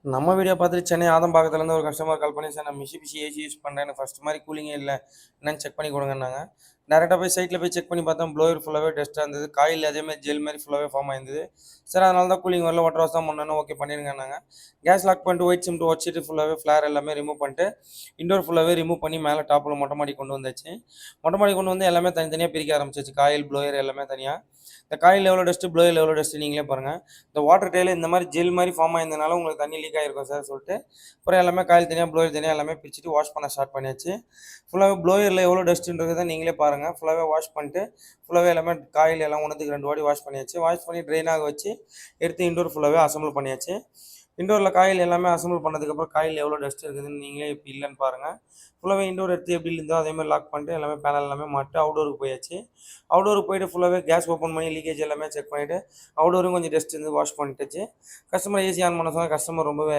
நம்ம வீடியோ பார்த்துட்டு சென்னை ஆதம்பாக்கத்துலேருந்து ஒரு கஸ்டமர் கால் பண்ணி, "சார் நான் மிஷிபிஷி ஏசி யூஸ் பண்ணுறேன். எனக்கு ஃபர்ஸ்ட் மாரி கூலிங்கே இல்ல. என்னன்னு செக் பண்ணி கொடுங்கன்னாங்க." டேரெக்ட்டா போய் சைட்ல போய் செக் பண்ணி பார்த்தோம். ப்ளோயர் ஃபுல்லாவே டஸ்ட்டா இருந்தது. காயில் அதேமாரி ஜெல் மாரி ஃபுல்லாவே ஃபார்ம் ஆயிருந்தது. "சார் அதனால தான் கூலிங் வரல. வாட்டர் வாஷ் தான் பண்ணணும்." "ஓகே பண்ணிருங்கன்னாங்க." கேஸ் லாக் பண்ணிட்டு ஒயிட் சிமெண்ட் உடச்சிட்டு ஃபுல்லாவே ஃப்ளேர் எல்லாமே ரிமூவ் பண்ணிட்டு, இன்டோர் ஃபுல்லாவே ரிமூவ் பண்ணி மேலே டாப்ல மொட்டை மாடிக்கு கொண்டு வந்தாச்சு. மொட்டை மாடிக்கு கொண்டு வந்து எல்லாமே தனித்தனியா பிரிக்க ஆரம்பிச்சாச்சு. காயில், ப்ளோயர் எல்லாமே தனியா. இந்த காயில்ல எவ்வளோ டஸ்ட்டு, ப்ளோயர்ல எவ்வளோ டஸ்ட்டு நீங்களே பாருங்க. இந்த வாட்டர் டேல இந்த மாரி ஜெல் மாரி ஃபார்ம் ஆயிருந்தனால உங்களுக்கு தண்ணி லீக் ஆயிருக்கும் சார் சொல்லிட்டு, அப்புறம் எல்லாமே காயில் தனியா, ப்ளோயர் தனியா எல்லாமே பிரிச்சுட்டு வாஷ் பண்ண ஸ்டார்ட் பண்ணியாச்சு. ஃபுல்லாவே ப்ளோயர்ல எவ்வளோ டஸ்ட்டுன்றத நீங்களே பாருங்க. ஃபுல்லாவே வாஷ் பண்ணிட்டு, ஃபுல்லாவே எல்லாமே காயில் எல்லாம் 1த்துக்கு 2 வாட்டி வாஷ் பண்ணியாச்சு. வாஷ் பண்ணி ட்ரெயின் ஆக வச்சு, எடுத்து இன்டோர் ஃபுல்லாவே அசெம்பிள் பண்ணியாச்சு. இன்டோர்ல காயில் எல்லாமே அசெம்பிள் பண்ணதுக்கப்புறம் காயில்ல எவ்வளோ டஸ்ட் இருக்குதுன்னு நீங்களே இப்ப இல்லன்னு பாருங்க. ஃபுல்லாவே இன்டோர் எடுத்து எப்படி இருந்ததோ அதே மாரி லாக் பண்ணிட்டு எல்லாமே பேனல் எல்லாமே மாட்டிட்டு அவுட்டோருக்கு போயாச்சு. அவுட்டோருக்கு போயிட்டு ஃபுல்லாவே கேஸ் ஓப்பன் பண்ணி லீக்கேஜ் எல்லாமே செக் பண்ணிட்டு, அவுட்டோரும் கொஞ்சம் டஸ்ட் இருந்து வாஷ் பண்ணிட்டாச்சு. கஸ்டமர் ஏசி ஆன் பண்ண சொன்னா கஸ்டமர் ரொம்பவே